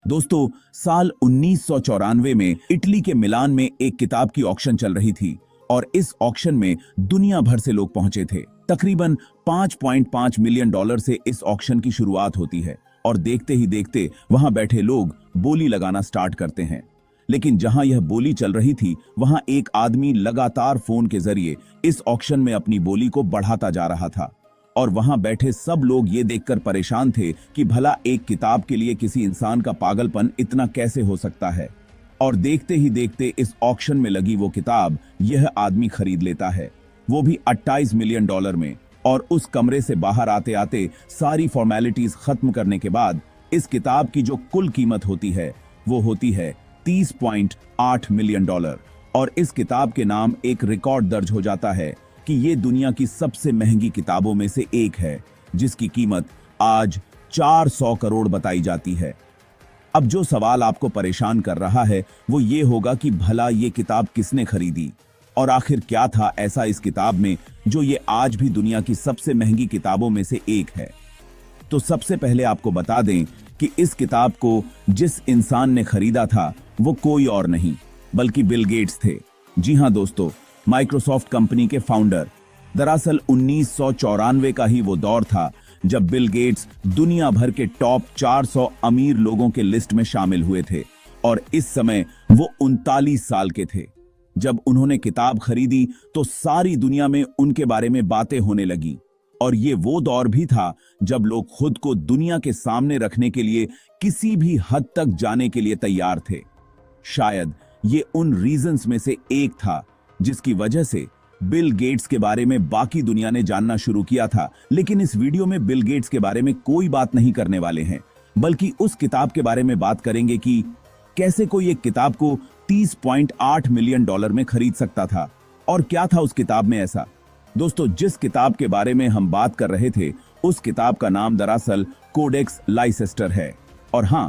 दोस्तों, साल 1994 में इटली के मिलान में एक किताब की ऑक्शन चल रही थी और इस ऑक्शन में दुनिया भर से लोग पहुंचे थे। तकरीबन 5.5 मिलियन डॉलर से इस ऑक्शन की शुरुआत होती है और देखते ही देखते वहां बैठे लोग बोली लगाना स्टार्ट करते हैं। लेकिन जहां यह बोली चल रही थी, वहां एक आदमी लगातार फोन के जरिए इस ऑक्शन में अपनी बोली को बढ़ाता जा रहा था और वहां बैठे सब लोग ये देखकर परेशान थे कि भला एक किताब के लिए किसी इंसान का पागलपन इतना कैसे हो सकता है। और देखते ही देखते इस ऑक्शन में लगी वो किताब यह आदमी खरीद लेता है, वो भी 28 मिलियन डॉलर में। और उस कमरे से बाहर आते आते सारी फॉर्मेलिटीज खत्म करने के बाद इस किताब की जो कुल कीमत होती है वो होती है 30.8 मिलियन डॉलर। और इस किताब के नाम एक रिकॉर्ड दर्ज हो जाता है कि ये दुनिया की सबसे महंगी किताबों में से एक है, जिसकी कीमत आज 400 करोड़ बताई जाती है। अब जो सवाल आपको परेशान कर रहा है वो ये होगा कि भला ये किताब किसने खरीदी और आखिर क्या था ऐसा इस किताब में जो ये आज भी दुनिया की सबसे महंगी किताबों में से एक है। तो सबसे पहले आपको बता दें कि इस किताब को जिस इंसान ने खरीदा था वो कोई और नहीं बल्कि बिल गेट्स थे। जी हां दोस्तों, माइक्रोसॉफ्ट कंपनी के फाउंडर। दरअसल 1994 का ही वो दौर था जब बिल गेट्स दुनिया भर के टॉप 400 अमीर लोगों के लिस्ट में शामिल हुए थे और इस समय वो 39 साल के थे। जब उन्होंने किताब खरीदी तो सारी दुनिया में उनके बारे में बातें होने लगी और ये वो दौर भी था जब लोग खुद को दुनिया के सामने रखने के लिए किसी भी हद तक जाने के लिए तैयार थे। शायद ये उन रीजंस में से एक था जिसकी वजह से बिल गेट्स के बारे में बाकी दुनिया ने जानना शुरू किया था। लेकिन इस वीडियो में बिल गेट्स के बारे में कोई बात नहीं करने वाले हैं, बल्कि उस किताब के बारे में बात करेंगे कि कैसे कोई एक किताब को 30.8 मिलियन डॉलर में खरीद सकता था और क्या था उस किताब में ऐसा। दोस्तों, जिस किताब के बारे में हम बात कर रहे थे उस किताब का नाम दरअसल कोडेक्स लाइसेस्टर है। और हां,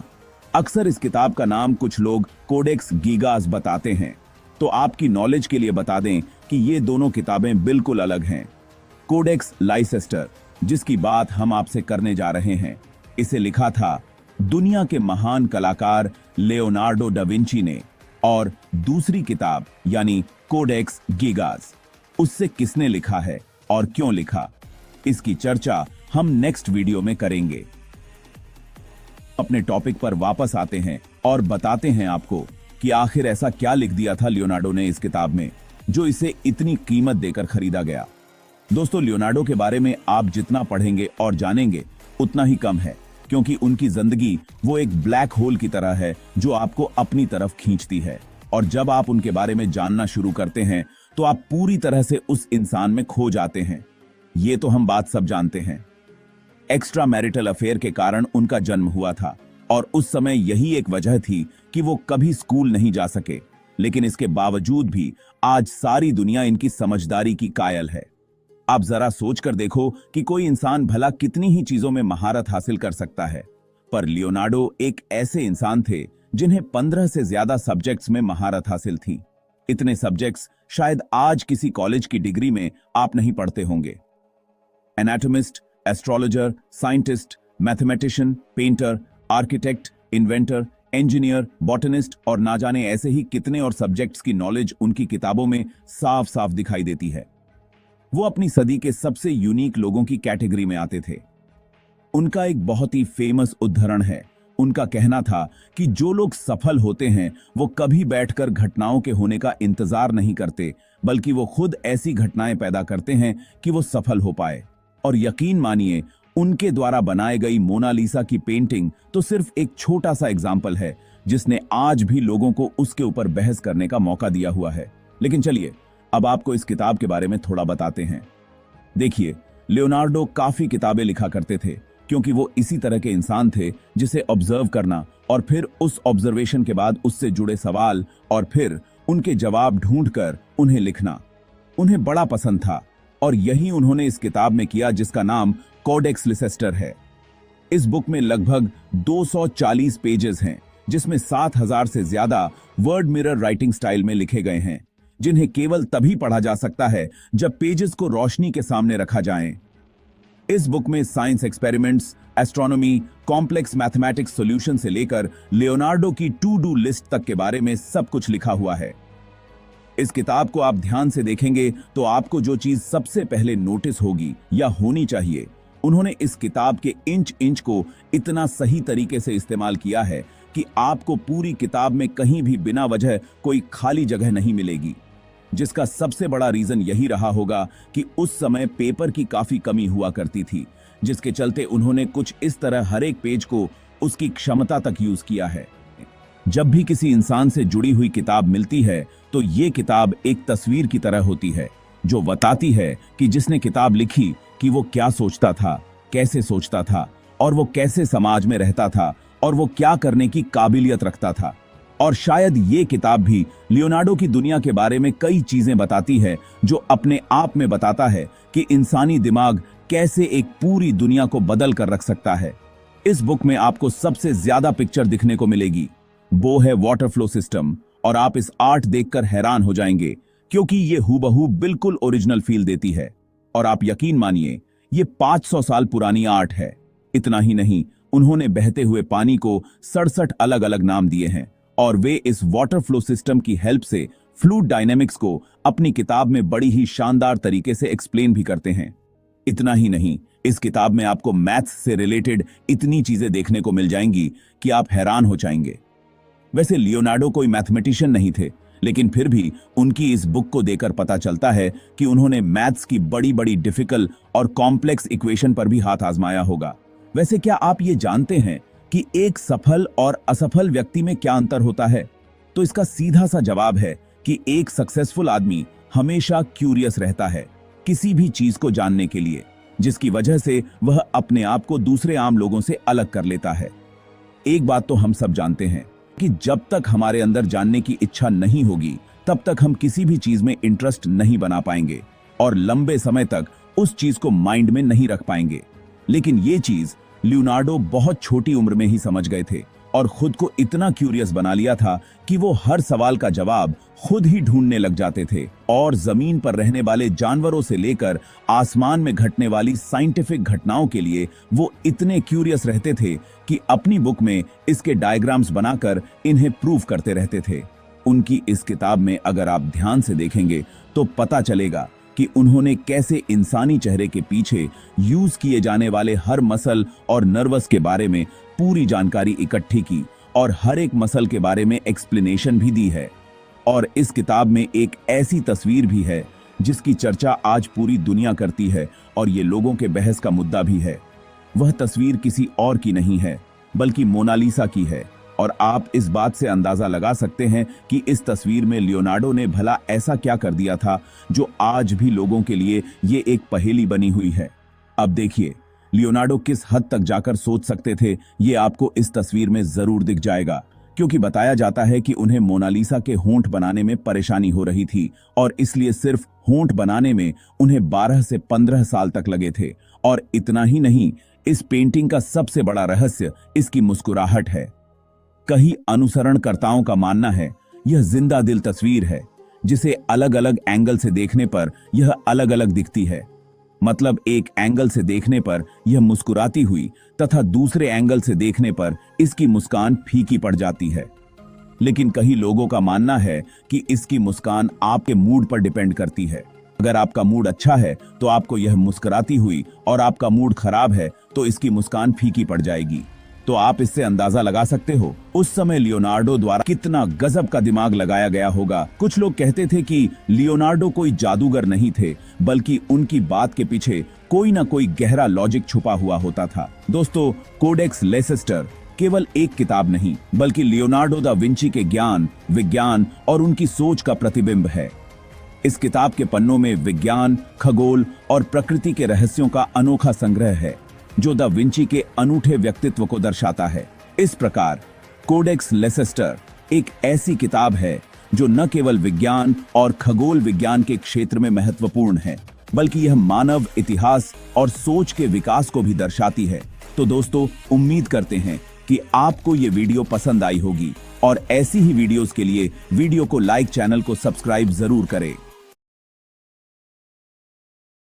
अक्सर इस किताब का नाम कुछ लोग कोडेक्स गीगास बताते हैं। तो आपकी नॉलेज के लिए बता दें कि ये दोनों किताबें बिल्कुल अलग हैं। कोडेक्स लाइसेस्टर, जिसकी बात हम आपसे करने जा रहे हैं, इसे लिखा था दुनिया के महान कलाकार लियोनार्डो डा विंची ने। और दूसरी किताब यानी कोडेक्स गीगास, उससे किसने लिखा है और क्यों लिखा, इसकी चर्चा हम नेक्स्ट वीडियो में करेंगे। अपने टॉपिक पर वापस आते हैं और बताते हैं आपको कि आखिर ऐसा क्या लिख दिया था लियोनार्डो ने इस किताब में जो इसे इतनी कीमत देकर खरीदा गया। दोस्तों, लियोनार्डो के बारे में आप जितना पढ़ेंगे और जानेंगे उतना ही कम है, क्योंकि उनकी जिंदगी वो एक ब्लैक होल की तरह है जो आपको अपनी तरफ खींचती है। और जब आप उनके बारे में जानना शुरू करते हैं तो आप पूरी तरह से उस इंसान में खो जाते हैं। ये तो हम बात सब जानते हैं। एक्स्ट्रा मैरिटल अफेयर के कारण उनका जन्म हुआ था और उस समय यही एक वजह थी कि वो कभी स्कूल नहीं जा सके। लेकिन इसके बावजूद भी आज सारी दुनिया इनकी समझदारी की कायल है। आप जरा सोच कर देखो कि कोई इंसान भला कितनी ही चीजों में महारत हासिल कर सकता है, पर लियोनार्डो एक ऐसे इंसान थे जिन्हें 15 से ज्यादा सब्जेक्ट्स में महारत हासिल थी। इतने सब्जेक्ट्स शायद आज किसी कॉलेज की डिग्री में आप नहीं पढ़ते होंगे। Anatomist, astrologer, scientist, mathematician, painter, architect, inventor, engineer, botanist और ना जाने ऐसे ही कितने और सब्जेक्ट्स की नॉलेज उनकी किताबों में साफ साफ दिखाई देती है। वो अपनी सदी के सबसे यूनिक लोगों की कैटेगरी में आते थे। उनका एक बहुत ही फेमस उद्धरण है। उनका कहना था कि जो लोग सफल होते हैं वो कभी बैठकर घटनाओं के होने का इंतजार नहीं करते, बल्कि वो खुद ऐसी घटनाएं पैदा करते हैं कि वो सफल हो पाए। और यकीन मानिए, उनके द्वारा बनाई गई मोनालिसा की पेंटिंग तो सिर्फ एक छोटा सा एग्जाम्पल है जिसने आज भी लोगों को उसके ऊपर बहस करने का मौका दिया हुआ है। लेकिन चलिए, अब आपको इस किताब के बारे में थोड़ा बताते हैं। देखिए, लियोनार्डो काफी किताबें लिखा करते थे क्योंकि वो इसी तरह के इंसान थे जिसे ऑब्जर्व करना और फिर उस ऑब्जर्वेशन के बाद उससे जुड़े सवाल और फिर उनके जवाब ढूंढकर उन्हें लिखना उन्हें बड़ा पसंद था। और यही उन्होंने इस किताब में किया जिसका नाम कोडेक्स लाइसेस्टर है। इस बुक में लगभग 240 पेजेस हैं जिसमें 7000 से ज्यादा वर्ड मिरर राइटिंग स्टाइल में लिखे गए हैं, जिन्हें केवल तभी पढ़ा जा सकता है जब पेजेस को रोशनी के सामने रखा जाए। इस बुक में science experiments, astronomy, complex mathematics solution से लेकर लियोनार्डो की टू डू लिस्ट तक के बारे में सब कुछ लिखा हुआ है। इस किताब को आप ध्यान से देखेंगे तो आपको जो चीज सबसे पहले नोटिस होगी या होनी चाहिए, उन्होंने इस किताब के इंच इंच को इतना सही तरीके से इस्तेमाल किया है कि आपको पूरी किताब में कहीं भी बिना वजह कोई खाली जगह नहीं मिलेगी, जिसका सबसे बड़ा रीजन यही रहा होगा कि उस समय पेपर की काफी कमी हुआ करती थी, जिसके चलते उन्होंने कुछ इस तरह हर एक पेज को उसकी क्षमता तक यूज किया है। जब भी किसी इंसान से जुड़ी हुई किताब मिलती है तो ये किताब एक तस्वीर की तरह होती है जो बताती है कि जिसने किताब लिखी कि वो क्या सोचता था, कैसे सोचता था, और वो कैसे समाज में रहता था, और वो क्या करने की काबिलियत रखता था। और शायद ये किताब भी लियोनार्डो की दुनिया के बारे में कई चीजें बताती है जो अपने आप में बताता है कि इंसानी दिमाग कैसे एक पूरी दुनिया को बदल कर रख सकता है। इस बुक में आपको सबसे ज्यादा पिक्चर दिखने को मिलेगी, वो है वाटर फ्लो सिस्टम, और आप इस आर्ट देखकर हैरान हो जाएंगे क्योंकि ये हूबहू बिल्कुल ओरिजिनल फील देती है। और आप यकीन मानिए ये 500 साल पुरानी आर्ट है। इतना ही नहीं, उन्होंने बहते हुए पानी को 67 अलग अलग नाम दिए हैं और वे इस वाटर फ्लो सिस्टम की हेल्प से फ्लूइड डायनेमिक्स को अपनी किताब में बड़ी ही शानदार तरीके से एक्सप्लेन भी करते हैं। इतना ही नहीं, इस किताब में आपको मैथ्स से रिलेटेड इतनी चीजें देखने को मिल जाएंगी कि आप हैरान हो जाएंगे। वैसे लियोनार्डो कोई मैथमेटिशियन नहीं थे, लेकिन फिर भी उनकी इस बुक को देखकर पता चलता है कि उन्होंने मैथ्स की बड़ी बड़ी डिफिकल्ट और कॉम्प्लेक्स इक्वेशन पर भी हाथ आजमाया होगा। वैसे क्या आप ये जानते हैं कि एक सफल और असफल व्यक्ति में क्या अंतर होता है? तो इसका सीधा सा जवाब है कि एक सक्सेसफुल आदमी हमेशा क्यूरियस रहता है किसी भी चीज को जानने के लिए, जिसकी वजह से वह अपने आप को दूसरे आम लोगों से अलग कर लेता है। एक बात तो हम सब जानते हैं कि जब तक हमारे अंदर जानने की इच्छा नहीं होगी तब तक हम किसी भी चीज में इंटरेस्ट नहीं बना पाएंगे और लंबे समय तक उस चीज को माइंड में नहीं रख पाएंगे। लेकिन ये चीज लियोनार्डो बहुत छोटी उम्र में ही समझ गए थे और खुद को इतना क्यूरियस बना लिया था कि वो हर सवाल का जवाब खुद ही ढूंढने लग जाते थे और जमीन पर रहने वाले जानवरों से लेकर आसमान में घटने वाली साइंटिफिक घटनाओं के लिए वो इतने क्यूरियस रहते थे कि अपनी बुक में इसके डायग्राम्स बनाकर इन्हें प्रूव करते रहते थे। उनकी इस किताब में अगर आप ध्यान से देखेंगे तो पता चलेगा कि उन्होंने कैसे इंसानी चेहरे के पीछे यूज किए जाने वाले हर मसल और नर्वस के बारे में पूरी जानकारी इकट्ठी की और हर एक मसल के बारे में एक्सप्लेनेशन भी दी है। और इस किताब में एक ऐसी तस्वीर भी है जिसकी चर्चा आज पूरी दुनिया करती है और ये लोगों के बहस का मुद्दा भी है। वह तस्वीर किसी और की नहीं है बल्कि मोनालिसा की है और आप इस बात से अंदाजा लगा सकते हैं कि इस तस्वीर में लियोनार्डो ने भला ऐसा क्या कर दिया था जो आज भी लोगों के लिए ये एक पहेली बनी हुई है। अब देखिए लियोनार्डो किस हद तक जाकर सोच सकते थे ये आपको इस तस्वीर में जरूर दिख जाएगा, क्योंकि बताया जाता है कि उन्हें मोनालिसा के होंठ बनाने में परेशानी हो रही थी और इसलिए सिर्फ होंठ बनाने में उन्हें 12 से 15 साल तक लगे थे। और इतना ही नहीं, इस पेंटिंग का सबसे बड़ा रहस्य इसकी मुस्कुराहट है। कई अनुसरणकर्ताओं का मानना है यह जिंदा दिल तस्वीर है जिसे अलग अलग एंगल से देखने पर यह अलग अलग दिखती है। मतलब एक एंगल से देखने पर यह मुस्कुराती हुई तथा दूसरे एंगल से देखने पर इसकी मुस्कान फीकी पड़ जाती है। लेकिन कई लोगों का मानना है कि इसकी मुस्कान आपके मूड पर डिपेंड करती है। अगर आपका मूड अच्छा है तो आपको यह मुस्कुराती हुई और आपका मूड खराब है तो इसकी मुस्कान फीकी पड़ जाएगी। तो आप इससे अंदाजा लगा सकते हो उस समय लियोनार्डो द्वारा कितना गजब का दिमाग लगाया गया होगा। कुछ लोग कहते थे कि लियोनार्डो कोई जादूगर नहीं थे बल्कि उनकी बात के पीछे कोई ना कोई गहरा लॉजिक छुपा हुआ होता था। दोस्तों, कोडेक्स लेसेस्टर केवल एक किताब नहीं बल्कि लियोनार्डो दा विंची के ज्ञान, विज्ञान और उनकी सोच का प्रतिबिंब है। इस किताब के पन्नों में विज्ञान, खगोल और प्रकृति के रहस्यों का अनोखा संग्रह है जो दा विंची के अनूठे व्यक्तित्व को दर्शाता है। इस प्रकार कोडेक्स लेसेस्टर एक ऐसी किताब है जो न केवल विज्ञान और खगोल विज्ञान के क्षेत्र में महत्वपूर्ण है बल्कि यह मानव इतिहास और सोच के विकास को भी दर्शाती है। तो दोस्तों, उम्मीद करते हैं कि आपको ये वीडियो पसंद आई होगी और ऐसी ही वीडियोस के लिए वीडियो को लाइक, चैनल को सब्सक्राइब जरूर करें।